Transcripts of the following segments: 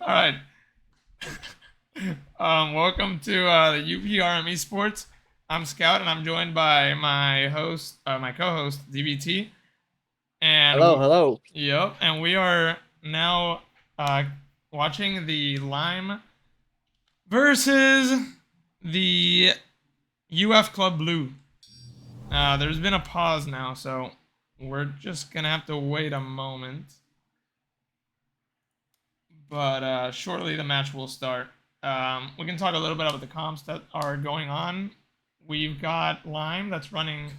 All right. Welcome to the UPRM Esports. I'm Scout, and I'm joined by my host, my co-host, DBT. And Hello. Yep, and we are now watching the Lime versus the UF Club Blue. There's been a pause now, so we're just gonna have to wait a moment. But shortly the match will start. We can talk a little bit about the comps that are going on. We've got Lime that's running.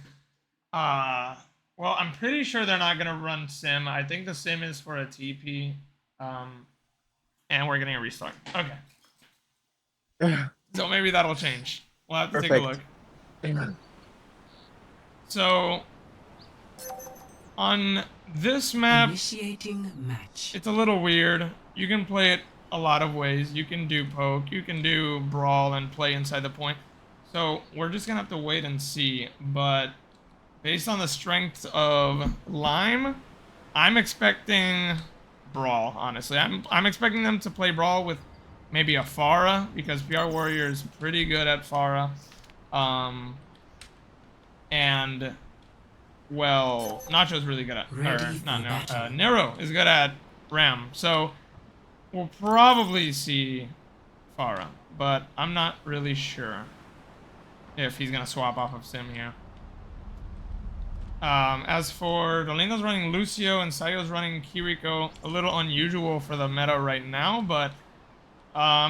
Well, I'm pretty sure they're not gonna run Sim. I think the Sim is for a TP. And we're getting a restart. Okay. So maybe that'll change. We'll have to take a look. So on this map, initiating match. It's a little weird. You can play it a lot of ways. You can do poke, you can do brawl and play inside the point. So we're just gonna have to wait and see. But based on the strength of Lime, I'm expecting brawl, honestly. I'm expecting them to play brawl with maybe a Pharah, because PR Warrior is pretty good at Pharah. And well, Nacho's really good at, Nero is good at Ram. So we'll probably see Pharah, but I'm not really sure if he's gonna swap off of Sim here. As for Dolingo's running Lucio and Sayo's running Kiriko, a little unusual for the meta right now, but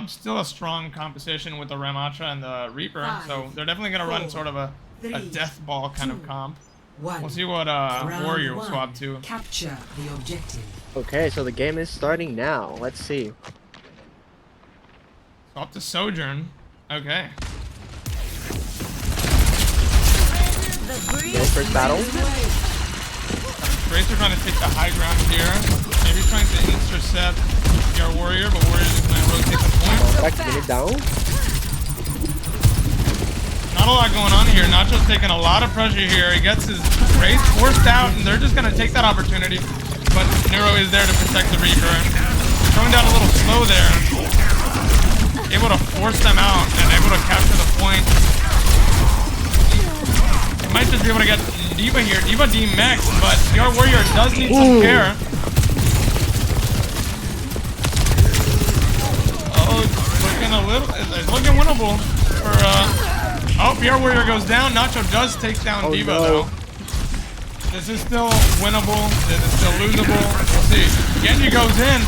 still a strong composition with the Ramatra and the Reaper, so they're definitely gonna run sort of a death ball kind of comp. We'll see what Warrior will swap to. Capture the objective. Okay, so the game is starting now. Let's see. Swap to Sojourn. Okay. Okay, first battle. Bracer trying to take the high ground here. Maybe trying to intercept your Warrior, but Warrior's just going to rotate the point. Back to get it down. Not a lot going on here. Nacho's taking a lot of pressure here. He gets his Wraith forced out, and they're just going to take that opportunity. But Nero is there to protect the Reaper. Throwing down a little slow there. Able to force them out and able to capture the point. Might just be able to get D.Va here. D.Va D-Max, but your Warrior does need some care. Oh, it's looking winnable for, oh, PR Warrior goes down. Nacho does take down D.Va, though. This is still winnable. This is still losable. We'll see. Genji goes in.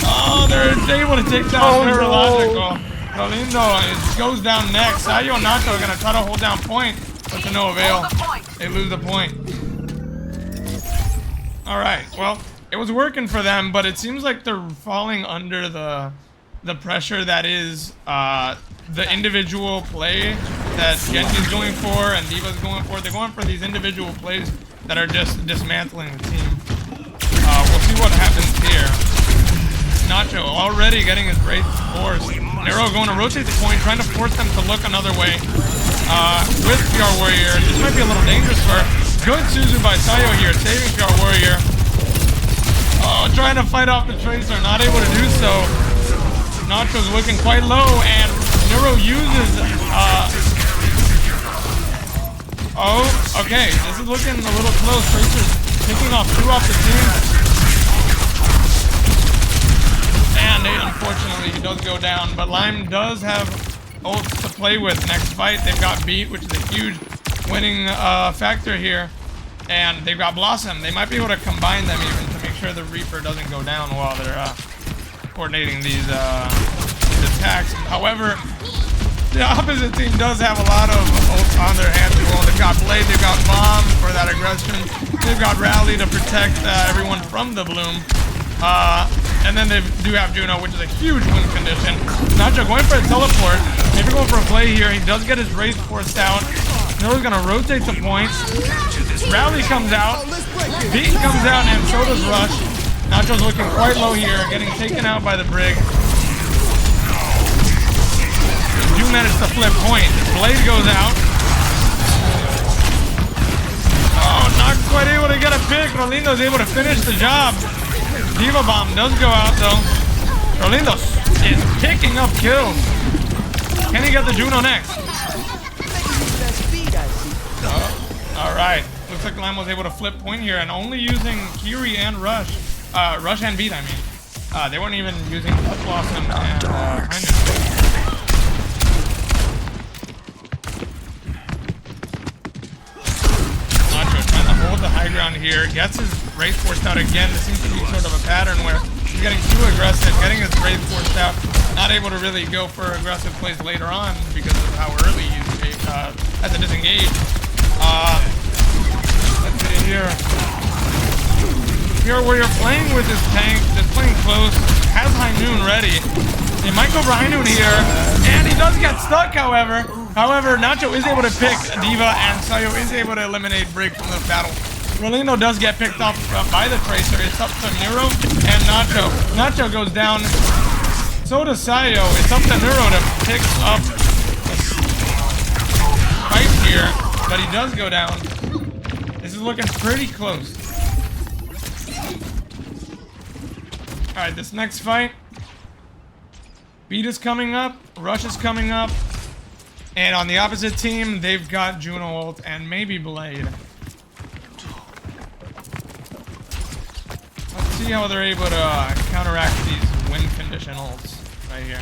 Oh, they're able to take down Neurological. Galindo goes down next. Sayo and Nacho are going to try to hold down point, but to no avail. They lose the point. Alright, well, it was working for them, but it seems like they're falling under the pressure that is the individual play that Genji's going for and D.Va's going for. They're going for these individual plays that are just dismantling the team. We'll see what happens here. Nacho already getting his Wraith forced. Nero going to rotate the point, trying to force them to look another way. With PR Warrior, this might be a little dangerous for good Suzu by Sayo here, saving PR Warrior. Oh, trying to fight off the Tracer, not able to do so. Nacho's looking quite low, and Nero uses, oh, okay, this is looking a little close. Tracer's picking off two off the team. And unfortunately, he does go down, but Lime does have ults to play with next fight. They've got Beat, which is a huge winning factor here, and they've got Blossom. They might be able to combine them even to make sure the Reaper doesn't go down while they're coordinating these attacks. However, the opposite team does have a lot of ults on their hands. Well, they've got Blade, they've got Bomb for that aggression, they've got Rally to protect everyone from the Bloom. And then they do have Juno, which is a huge win condition. Nacho going for a teleport. Maybe going for a play here. He does get his Wraith forced out. Nero's going to rotate the point. Rally comes out. Beat comes out, and so does Rush. Nacho's looking quite low here, getting taken out by the Brig. Do manage to flip point. Blade goes out. Oh, not quite able to get a pick. Rolindo's able to finish the job. D.Va Bomb does go out, though. Rolindo is picking up kills. Can he get the Juno next? Alright. Looks like Lime was able to flip point here and only using Kiri and Rush. Rush and Beat, I mean. They weren't even using Blood Blossom and Nacho trying to hold the high ground here. Gets his Wraith forced out again. This seems to be sort of a pattern where he's getting too aggressive, getting his Wraith forced out, not able to really go for aggressive plays later on because of how early he's has to disengage. Let's see here. Here where you're playing with this tank, just playing close, has High Noon ready. He might go for High Noon here, and he does get stuck, however. However, Nacho is able to pick D.Va, and Sayo is able to eliminate Brig from the battle. Rolindo does get picked off by the Tracer. It's up to Neuro and Nacho. Nacho goes down. So does Sayo. It's up to Neuro to pick up the fight here, but he does go down. This is looking pretty close. Alright, this next fight. Beat is coming up. Rush is coming up. And on the opposite team, they've got Juno ult and maybe Blade. Let's see how they're able to counteract these win condition ults right here.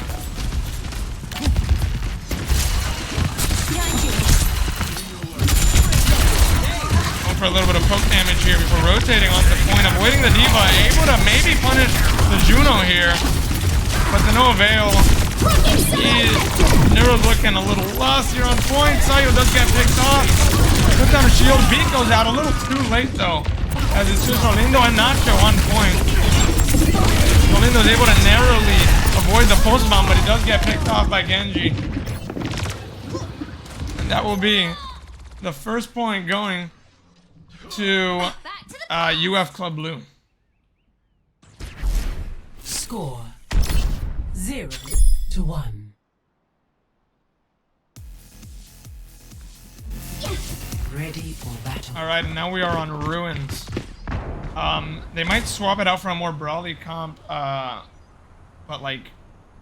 Going for a little bit of poke damage here before rotating onto the point, avoiding the D.Va, able to maybe punish the Juno here, but to no avail. Neuro's looking a little lost here on point. Sayo does get picked off. Puts down a shield. Beat goes out a little too late though, as it's just Rolindo and Nacho on point. Rolindo's able to narrowly avoid the pulse bomb, but he does get picked off by Genji. And that will be the first point going to UF Club Blue. Score 0-1. Ready for battle. Alright, and now we are on Ruins. They might swap it out for a more brawly comp, but like,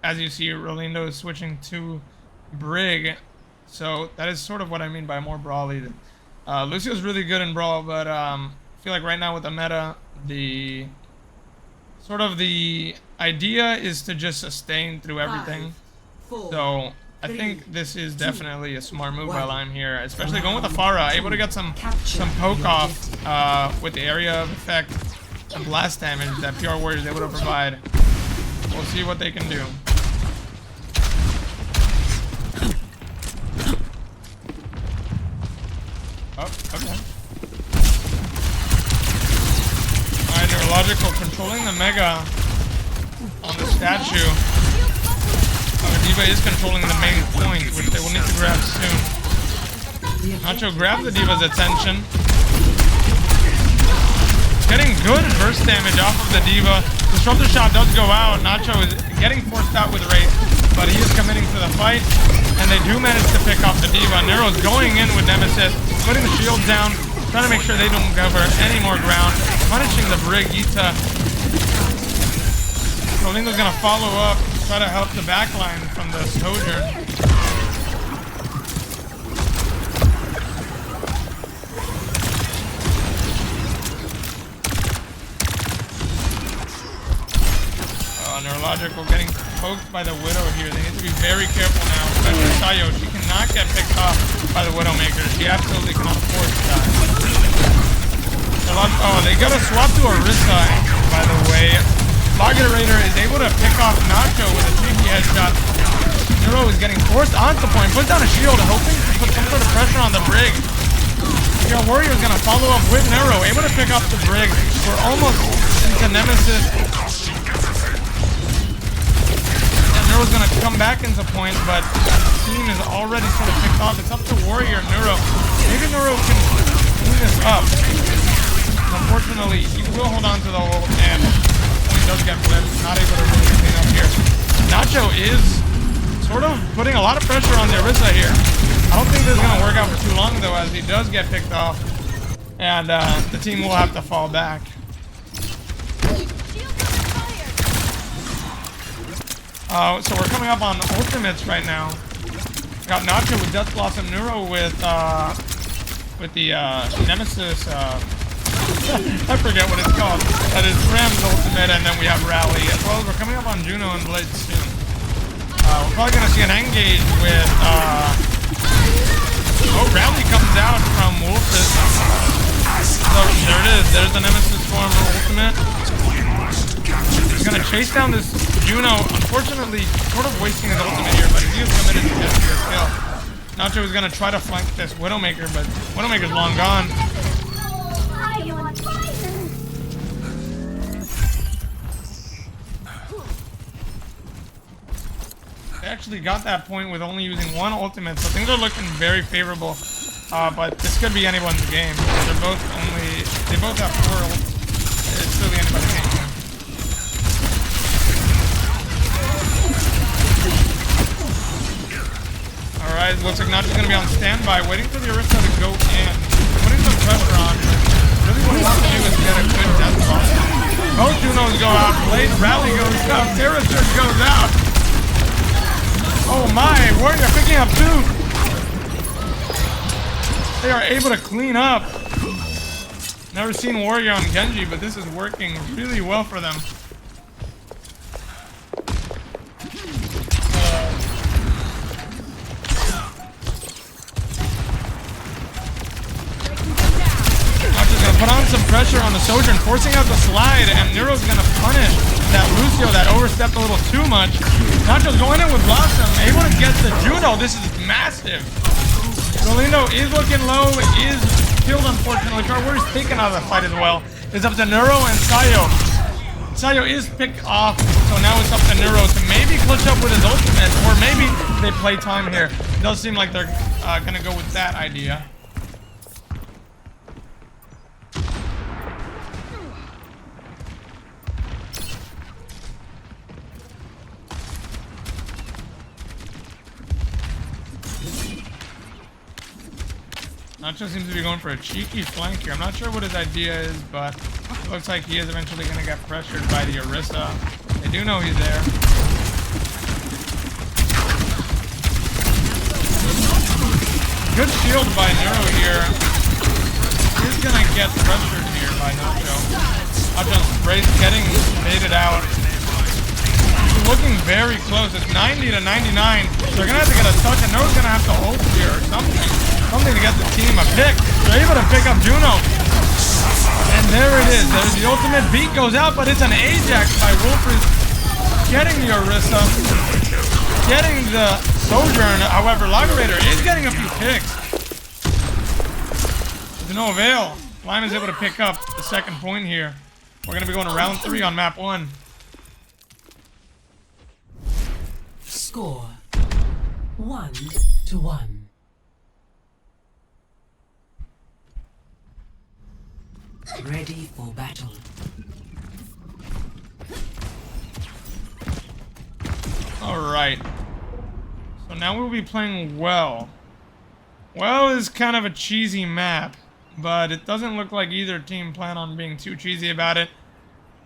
as you see, Rolindo is switching to Brig, so that is sort of what I mean by more brawly. Lucio's really good in Brawl, but I feel like right now with the meta, the idea is to just sustain through everything. 5, 4, So I think this is definitely a smart move by Lime here, especially going with the Pharah, able to get some poke off with the area of effect and blast damage that PR Warrior is able to provide. We'll see what they can do. Oh, okay. Alright, Neurological controlling the Mega on the statue. D.Va is controlling the main point, which they will need to grab soon. Nacho grabs the D.Va's attention. Getting good burst damage off of the D.Va. Disruptor shot does go out. Nacho is getting forced out with Wraith, but he is committing to the fight. And they do manage to pick off the D.Va. Nero's going in with Nemesis, putting the shield down, trying to make sure they don't cover any more ground. Punishing the Brig, Ita. Rolindo's gonna follow up, try to help the backline from the Sojourn. Neurological getting poked by the Widow here. They need to be very careful now, especially Sayo. She cannot get picked off by the Widowmaker. She absolutely cannot afford to die. Oh, they got a swap to Orisa, by the way. Logiterator is able to pick off Nacho with a cheeky headshot. Neuro is getting forced onto point, puts down a shield, hoping to put some sort of pressure on the Brig. Your Warrior is going to follow up with Neuro, able to pick up the Brig. We're almost into Nemesis. And Neuro's going to come back into point, but the team is already sort of picked off. It's up to Warrior and Neuro. Maybe Neuro can clean this up. Unfortunately, he will hold on to the ult, and point does get flipped. Not able to really clean up here. Nacho is sort of putting a lot of pressure on the Orisa here. I don't think this is going to work out for too long, though, as he does get picked off. And the team will have to fall back. So we're coming up on ultimates right now. Got Nacho with Death Blossom, Neuro with the Nemesis. I forget what it's called. That is Ram's ultimate, and then we have Rally as well. We're coming up on Juno and Blade soon. We're probably gonna see an engage with. Oh, Rally comes out from Wolfus. So there it is. There's the Nemesis form ultimate. He's gonna chase down this Juno. Unfortunately, sort of wasting his ultimate here, but he is committed to getting this kill. Nacho is gonna try to flank this Widowmaker, but Widowmaker's long gone. They actually got that point with only using one ultimate, so things are looking very favorable. But this could be anyone's game. They both have 4 ults. It's really anybody's game. Alright, looks like Nacho's gonna be on standby, waiting for the Orisa to go in. Putting some pressure on. Really what he wants to do is get a good death box. Both Junos go out, Blade Rally goes out, Terra Surge goes out. Oh my, Warrior picking up 2. They are able to clean up. Never seen Warrior on Genji, but this is working really well for them. Put on some pressure on the Sojourn, forcing out the slide, and Nero's gonna punish that Lucio that overstepped a little too much. Nacho's going in with Blossom, able to get the Juno. This is massive. Rolindo is looking low, is killed unfortunately. Charwar's taken out of the fight as well. It's up to Neuro and Sayo. Sayo is picked off, so now it's up to Neuro to maybe clutch up with his ultimate, or maybe they play time here. It does seem like they're gonna go with that idea. Nacho seems to be going for a cheeky flank here. I'm not sure what his idea is, but it looks like he is eventually going to get pressured by the Orisa. They do know he's there. Good shield by Neuro here. He's going to get pressured here by Nacho. Nacho's race getting baited out. He's looking very close. It's 90 to 99. They're going to have to get a touch, and Neuro's going to have to ult here or something. Something to get the team a pick. They're able to pick up Juno. And there it is. There's the ultimate beat goes out, but it's an Ajax by Wolfers. Getting the Orisa. Getting the Sojourn. However, Lagerator is getting a few picks. To no avail. Lime is able to pick up the second point here. We're going to be going to round 3 on map 1. Score 1-1. Ready for battle. Alright. So now we'll be playing Well. Well is kind of a cheesy map, but it doesn't look like either team plan on being too cheesy about it.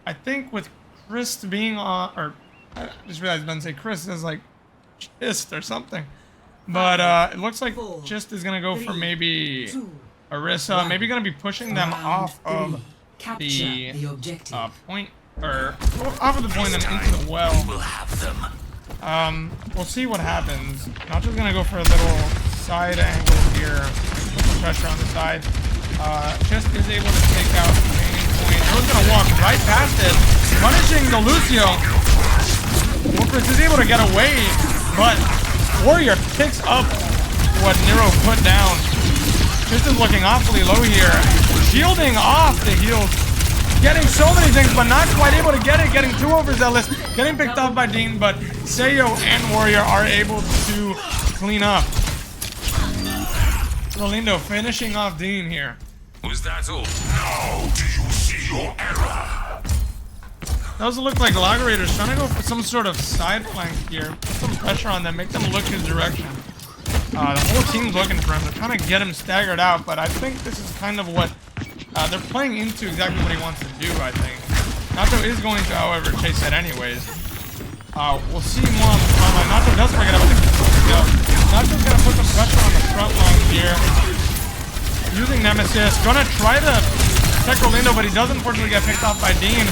I think with Chris being on, or I just realized I didn't say Chris, is like Chist or something. But it looks like Chist is going to go for maybe Orisa, maybe going to be pushing them off of the point, or off of the point and into the well. We'll see what happens. Nacho's going to go for a little side angle here, put some pressure on the side. Chist is able to take out the main point. Nero's going to walk right past it, punishing the Lucio. Wolfers is able to get away, but Warrior picks up what Nero put down. Chist is looking awfully low here. Shielding off the heals. Getting so many things, but not quite able to get it. Getting too overzealous. Getting picked off by Dean, but Sayo and Warrior are able to clean up. Rolindo finishing off Dean here. Was that all? Now do you see your error? Does look like Lagerator's trying to go for some sort of side flank here. Put some pressure on them, make them look his direction. The whole team's looking for him. They're trying to get him staggered out, but I think this is kind of what they're playing into exactly what he wants to do, I think. Nacho is going to, however, chase that anyways. We'll see more on the front line. Nacho does forget about the kill. Nacho's gonna put some pressure on the front line here. Using Nemesis. Gonna try to protect Rolando, but he does unfortunately get picked off by Dean.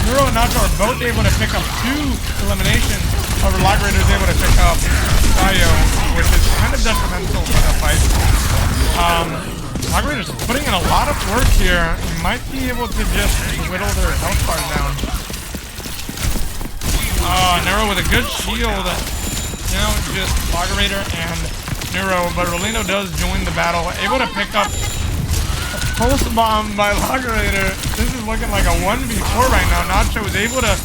Neuro and Nacho are both able to pick up 2 eliminations. However, Lagerator is able to pick up Sayo, which is kind of detrimental for the fight. Lagerator's putting in a lot of work here. He might be able to just whittle their health bars down. Neuro with a good shield. Now it's just Lagerator and Neuro, but Rolando does join the battle. Able to pick up a pulse bomb by Lagerator. This is looking like a 1v4 right now. Nacho is able to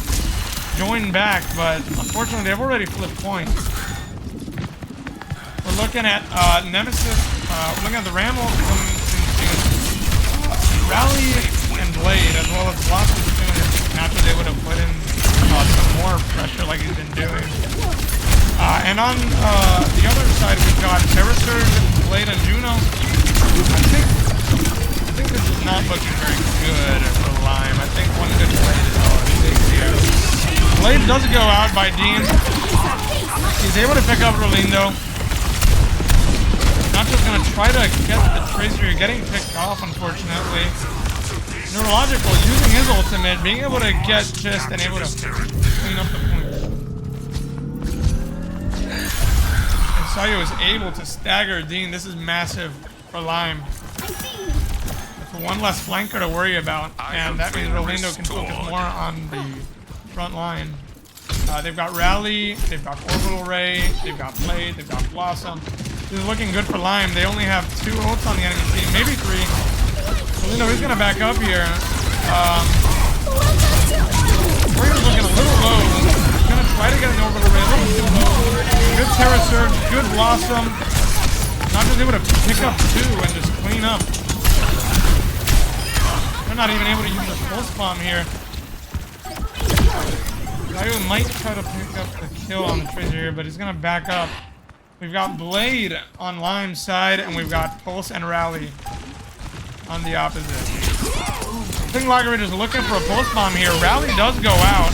join back, but unfortunately they've already flipped points. We're looking at Nemesis, we're looking at the Ram ult coming into Rally and Blade, as well as lots of tuners. Nacho's able to put in some more pressure like he's been doing. And on the other side, we've got Terrasurge, Blade, and Juno. I think this is not looking very good for Lime. I think one good Blade is all it takes here. Blade does go out by Dean. He's able to pick up Rolando. Nacho's gonna try to get the Tracer. You're getting picked off, unfortunately. Neurological using his ultimate, being able to get just and able to clean up the points. And Sayo is able to stagger Dean. This is massive for Lime. It's one less flanker to worry about, and that means Rolando can focus more on the front line. They've got Rally, they've got Orbital Ray, they've got Blade, they've got Blossom. This is looking good for Lime. They only have 2 ults on the enemy team, maybe 3. Rolando is gonna back up here. Warrior's looking a little low. He's gonna try to get an Orbital Ray, a little too low. Good Terra Surge, good Blossom. Not just able to pick up 2 and just clean up. They're not even able to use the pulse bomb here. Sayo might try to pick up the kill on the Tracer here, but he's gonna back up. We've got Blade on Lime's side, and we've got Pulse and Rally on the opposite. I think Lagerator's looking for a Pulse bomb here. Rally does go out.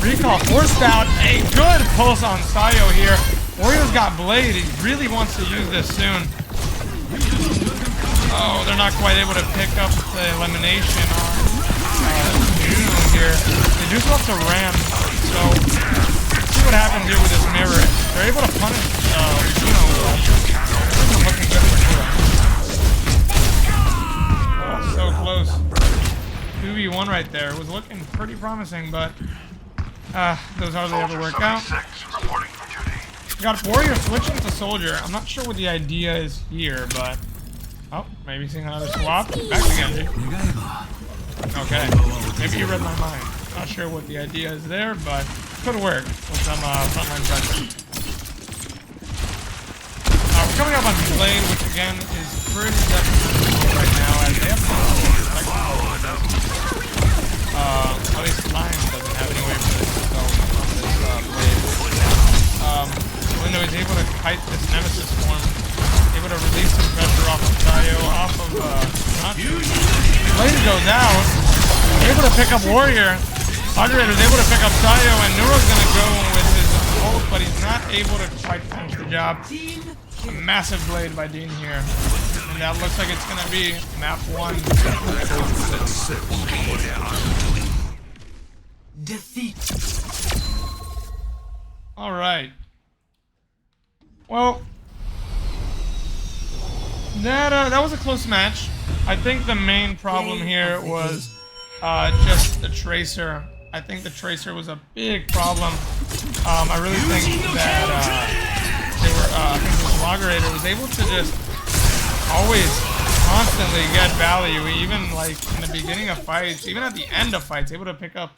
Recall forced out. A good Pulse on Sayo here. Warrior's got Blade. He really wants to use this soon. Oh, they're not quite able to pick up the elimination on Juno here. They do still have to ram, so let's see what happens here with this mirror. They're able to punish Juno. This isn't looking good for Juno. Oh, so close. 2v1 right there. It was looking pretty promising, but those hardly ever work out. We got Warrior switching to Soldier. I'm not sure what the idea is here, but oh, maybe seeing another swap. Back to Genji. Okay, maybe you read my mind. Not sure what the idea is there, but could work with some frontline pressure. We're coming up on Blade, which again is pretty detrimental right now, as they have at least Lion doesn't have any way for this to go on this Blade. Lindo is able to kite this Nemesis form, able to release some pressure off of Sayo, off of Nacho. Blade goes out, able to pick up Warrior. Lagerator is able to pick up Sayo, and Neuro's gonna go with his ult, but he's not able to quite finish the job. A massive Blade by Dean here. And that looks like it's gonna be map 1. Defeat. Alright. Well, that was a close match. I think the main problem here was just the Tracer. I think the Tracer was a big problem. I really think that they were. I think the Lagerator was able to just always constantly get value, even like in the beginning of fights, even at the end of fights, able to pick up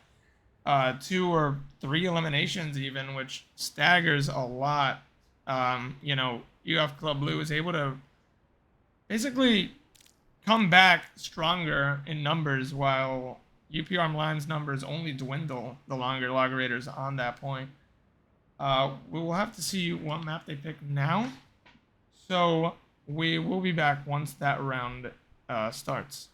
2 or 3 eliminations even, which staggers a lot. You know, UF Club Blue is able to basically come back stronger in numbers, while UP Arm Line's numbers only dwindle the longer Lagerator's on that point. We will have to see what map they pick now. So we will be back once that round starts.